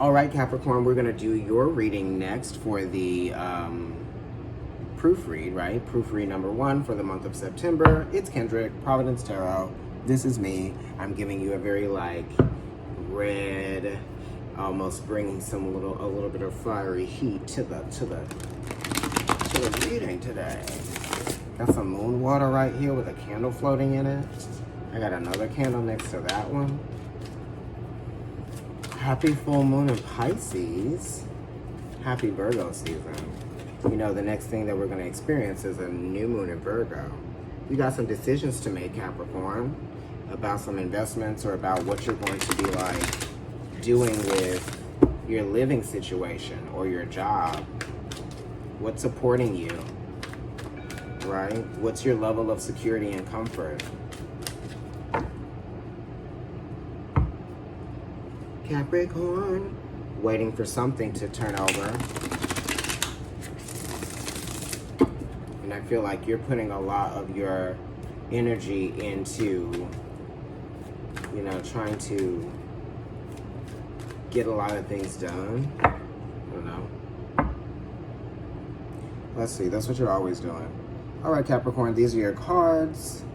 All right, Capricorn, we're going to do your reading next for the proofread, right? Proofread number 1 for the month of September. It's Kendrick, Providence Tarot. This is me. I'm giving you a very like red, almost bringing a little bit of fiery heat to the reading today. Got some moon water right here with a candle floating in it. I got another candle next to that one. Happy full moon in Pisces. Happy Virgo season. You know, the next thing that we're going to experience is a new moon in Virgo. You got some decisions to make, Capricorn, about some investments or about what you're going to be like doing with your living situation or your job. What's supporting you, right? What's your level of security and comfort? Capricorn, waiting for something to turn over. And I feel like you're putting a lot of your energy into, you know, trying to get a lot of things done. I don't know. Let's see, that's what you're always doing. All right, Capricorn, these are your cards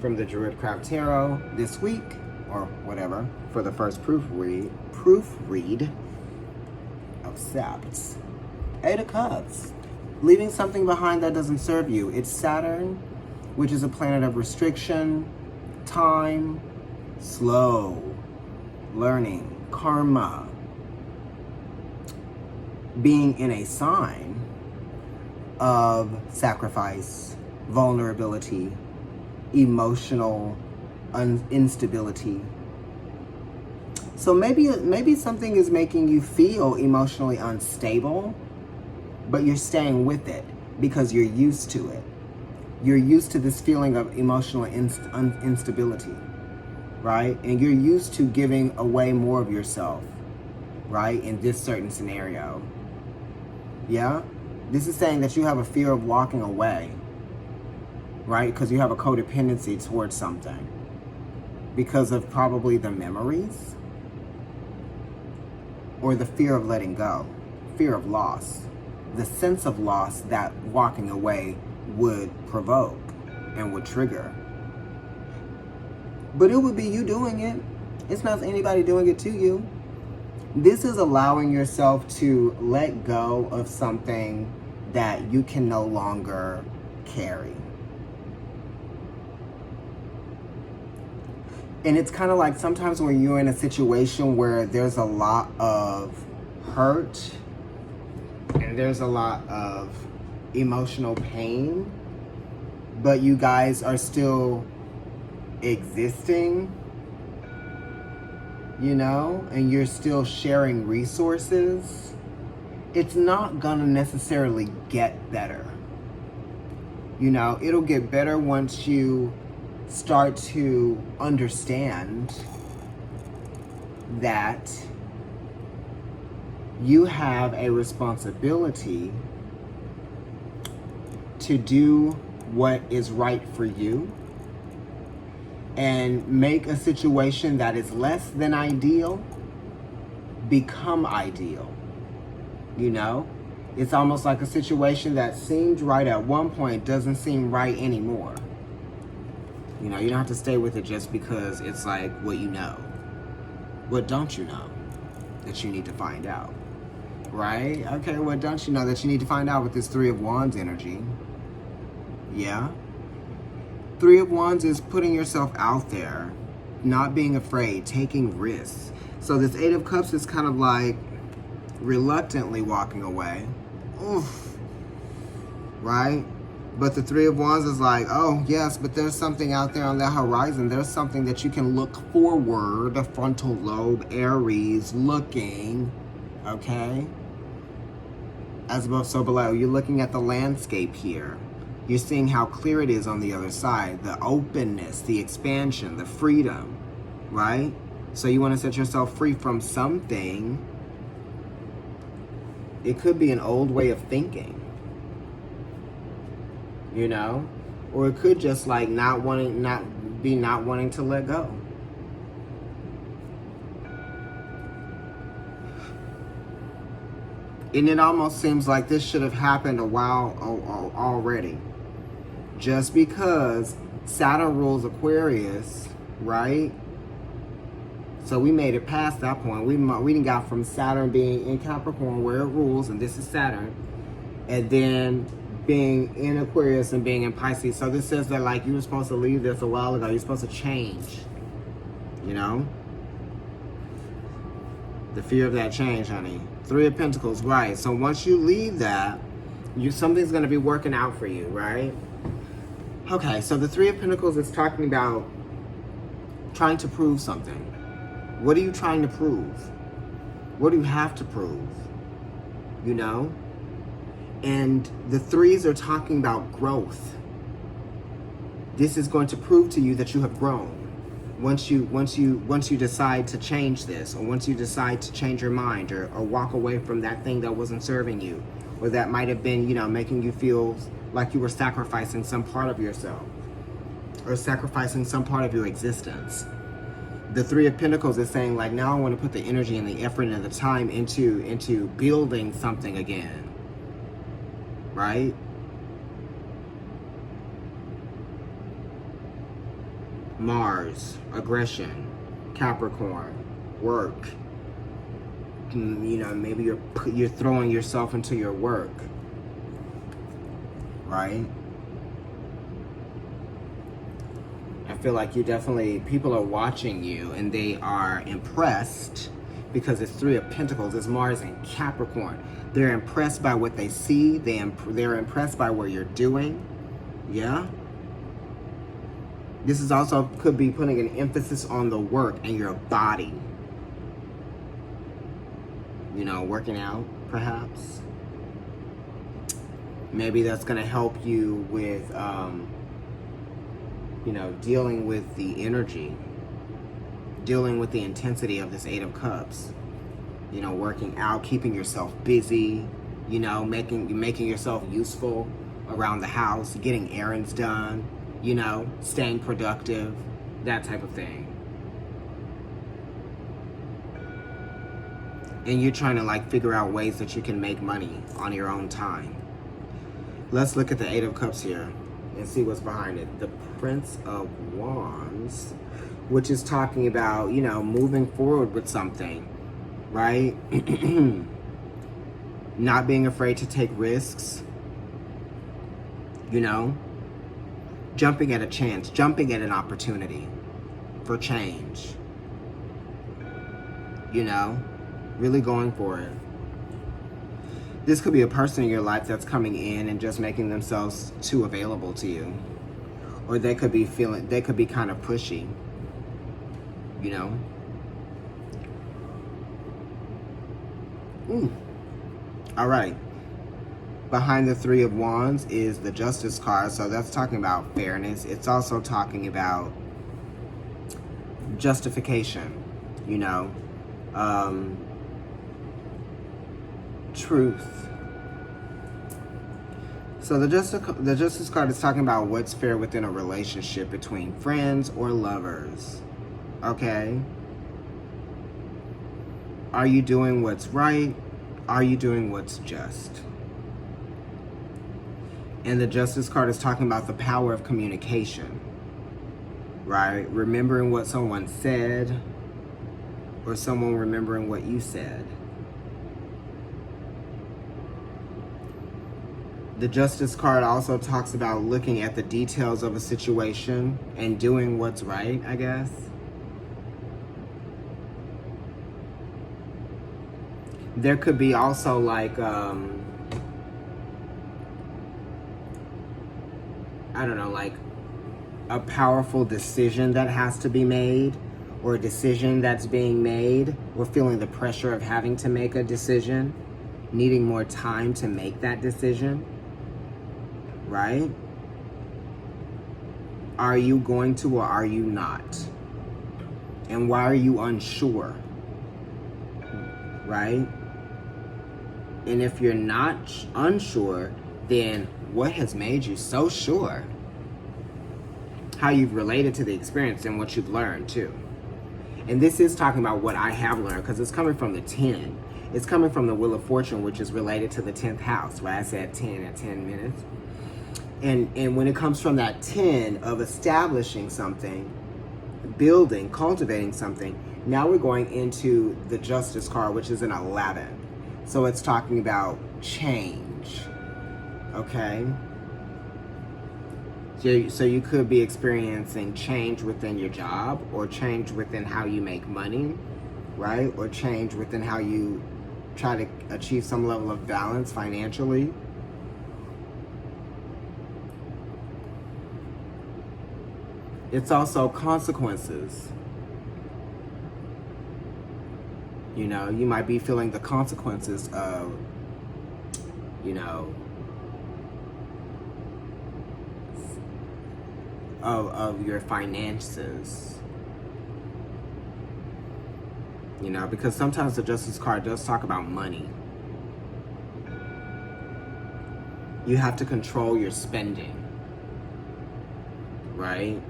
from the Druidcraft Tarot this week, or whatever, for the first proofread of Sept. 8 of Cups. Leaving something behind that doesn't serve you. It's Saturn, which is a planet of restriction, time, slow, learning, karma. Being in a sign of sacrifice, vulnerability, emotional instability. So maybe something is making you feel emotionally unstable, but you're staying with it because you're used to it. You're used to this feeling of emotional instability, right? And you're used to giving away more of yourself, right? In this certain scenario. Yeah? This is saying that you have a fear of walking away, right? Because you have a codependency towards something. Because of probably the memories or the fear of letting go, fear of loss, the sense of loss that walking away would provoke and would trigger. But it would be you doing it. It's not anybody doing it to you. This is allowing yourself to let go of something that you can no longer carry. And it's kind of like sometimes when you're in a situation where there's a lot of hurt and there's a lot of emotional pain, but you guys are still existing, you know, and you're still sharing resources, it's not gonna necessarily get better. You know, it'll get better once you start to understand that you have a responsibility to do what is right for you and make a situation that is less than ideal become ideal. You know, it's almost like a situation that seemed right at one point doesn't seem right anymore. You know, you don't have to stay with it just because it's like what you know. What don't you know that you need to find out? Right? Okay, what don't you know that you need to find out with this 3 of Wands energy? Yeah? 3 of Wands is putting yourself out there, not being afraid, taking risks. So this 8 of Cups is kind of like reluctantly walking away. Oof. Right? But the 3 of Wands is like, oh, yes, but there's something out there on the horizon. There's something that you can look forward, the frontal lobe, Aries, looking, okay? As above, so below. You're looking at the landscape here. You're seeing how clear it is on the other side. The openness, the expansion, the freedom, right? So you want to set yourself free from something. It could be an old way of thinking. You know, or it could just like not wanting to let go. And it almost seems like this should have happened a while already. Just because Saturn rules Aquarius, right? So we made it past that point. We didn't got from Saturn being in Capricorn where it rules, and this is Saturn, and then being in Aquarius and being in Pisces. So this says that like you were supposed to leave this a while ago. You're supposed to change, you know? The fear of that change, honey. Three of Pentacles, right. So once you leave that, something's going to be working out for you, right? Okay, so the Three of Pentacles is talking about trying to prove something. What are you trying to prove? What do you have to prove? You know? And the threes are talking about growth. This is going to prove to you that you have grown. Once you decide to change this, or once you decide to change your mind, or walk away from that thing that wasn't serving you, or that might have been, you know, making you feel like you were sacrificing some part of yourself, or sacrificing some part of your existence. The Three of Pentacles is saying like, now I want to put the energy and the effort and the time into building something again, right? Mars, aggression, Capricorn, work. You know, maybe you're throwing yourself into your work, right? I feel like people are watching you and they are impressed because it's Three of Pentacles, it's Mars and Capricorn. They're impressed by what they see, they're impressed by what you're doing, yeah? This is also could be putting an emphasis on the work and your body. You know, working out, perhaps. Maybe that's going to help you with, you know, dealing with the energy. Dealing with the intensity of this Eight of Cups. You know, working out, keeping yourself busy. You know, making yourself useful around the house. Getting errands done. You know, staying productive, that type of thing. And you're trying to like figure out ways that you can make money on your own time. Let's look at the Eight of Cups here and see what's behind it. The Prince of Wands, which is talking about, you know, moving forward with something, right? Not being afraid to take risks, you know? Jumping at a chance, jumping at an opportunity for change. You know, really going for it. This could be a person in your life that's coming in and just making themselves too available to you. Or they could be kind of pushy. You know? All right. Behind the Three of Wands is the Justice card, so that's talking about fairness. It's also talking about justification, you know, truth. So the Justice card is talking about what's fair within a relationship between friends or lovers, okay? Are you doing what's right? Are you doing what's just? And the Justice card is talking about the power of communication, right? Remembering what someone said, or someone remembering what you said. The Justice card also talks about looking at the details of a situation and doing what's right, I guess. There could be also like, I don't know, like a powerful decision that has to be made, or a decision that's being made, or feeling the pressure of having to make a decision, needing more time to make that decision, right? Are you going to or are you not? And why are you unsure, right? And if you're not unsure, then what has made you so sure? How you've related to the experience and what you've learned too. And this is talking about what I have learned, because it's coming from the 10. It's coming from the Wheel of Fortune, which is related to the 10th house, right? I said 10 at 10 minutes. And when it comes from that 10 of establishing something, building, cultivating something, now we're going into the Justice card, which is an 11. So it's talking about change, okay? So you could be experiencing change within your job, or change within how you make money, right? Or change within how you try to achieve some level of balance financially. It's also consequences. You know, you might be feeling the consequences of, you know, of your finances. You know, because sometimes the Justice card does talk about money. You have to control your spending, right?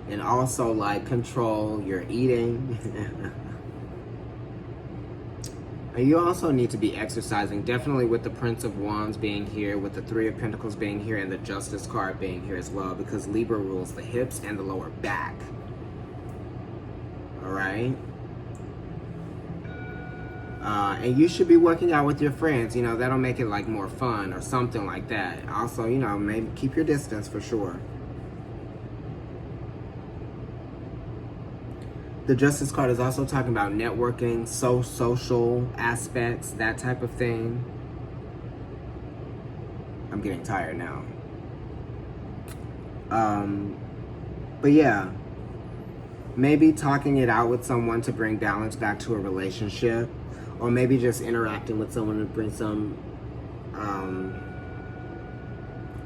And also, like, control your eating. And you also need to be exercising, definitely with the Prince of Wands being here, with the Three of Pentacles being here, and the Justice card being here as well, because Libra rules the hips and the lower back. All right? And you should be working out with your friends. You know, that'll make it, like, more fun or something like that. Also, you know, maybe keep your distance for sure. The Justice card is also talking about networking, social aspects, that type of thing. I'm getting tired now. But yeah, maybe talking it out with someone to bring balance back to a relationship, or maybe just interacting with someone to bring some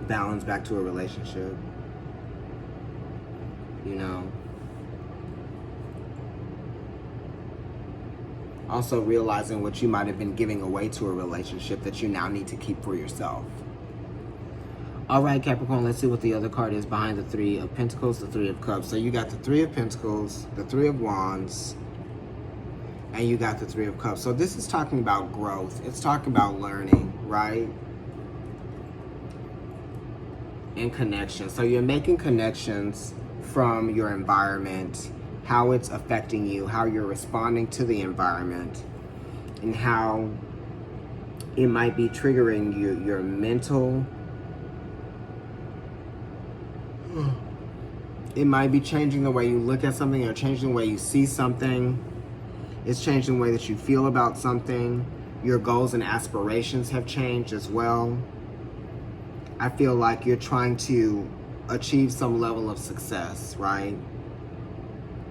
balance back to a relationship. You know. Also realizing what you might have been giving away to a relationship that you now need to keep for yourself. All right, Capricorn, let's see what the other card is behind the Three of Pentacles, the Three of Cups. So you got the Three of Pentacles, the Three of Wands, and you got the Three of Cups. So this is talking about growth. It's talking about learning, right? And connection. So you're making connections from your environment, how it's affecting you, how you're responding to the environment, and how it might be triggering your mental. It might be changing the way you look at something, or changing the way you see something. It's changing the way that you feel about something. Your goals and aspirations have changed as well. I feel like you're trying to achieve some level of success, right?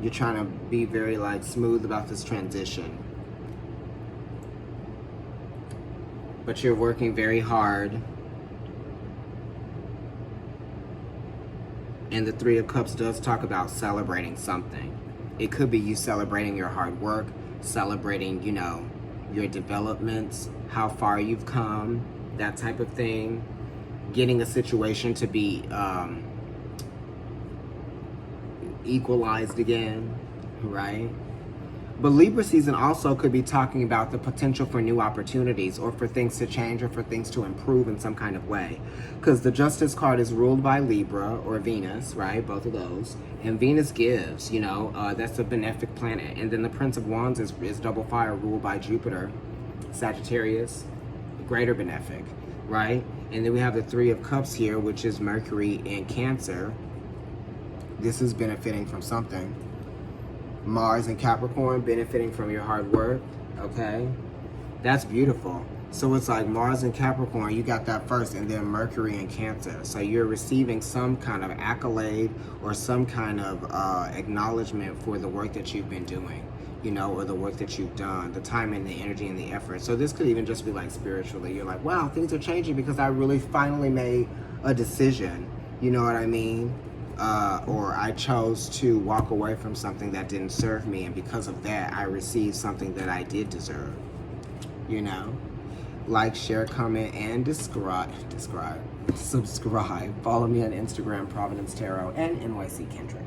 You're trying to be very, like, smooth about this transition. But you're working very hard. And the Three of Cups does talk about celebrating something. It could be you celebrating your hard work, celebrating, you know, your developments, how far you've come, that type of thing. Getting a situation to be equalized again, right? But Libra season also could be talking about the potential for new opportunities, or for things to change, or for things to improve in some kind of way. Because the Justice card is ruled by Libra, or Venus, right? Both of those. And Venus gives, you know, that's a benefic planet. And then the Prince of Wands is double fire, ruled by Jupiter, Sagittarius, greater benefic, right? And then we have the Three of Cups here, which is Mercury in Cancer. This is benefiting from something. Mars and Capricorn, benefiting from your hard work, okay? That's beautiful. So it's like Mars and Capricorn, you got that first, and then Mercury and Cancer. So you're receiving some kind of accolade, or some kind of acknowledgement for the work that you've been doing, you know, or the work that you've done, the time and the energy and the effort. So this could even just be like spiritually. You're like, wow, things are changing because I really finally made a decision. You know what I mean? Or I chose to walk away from something that didn't serve me, and because of that, I received something that I did deserve. You know? Like, share, comment, and subscribe. Follow me on Instagram, Providence Tarot, and NYC Kendrick.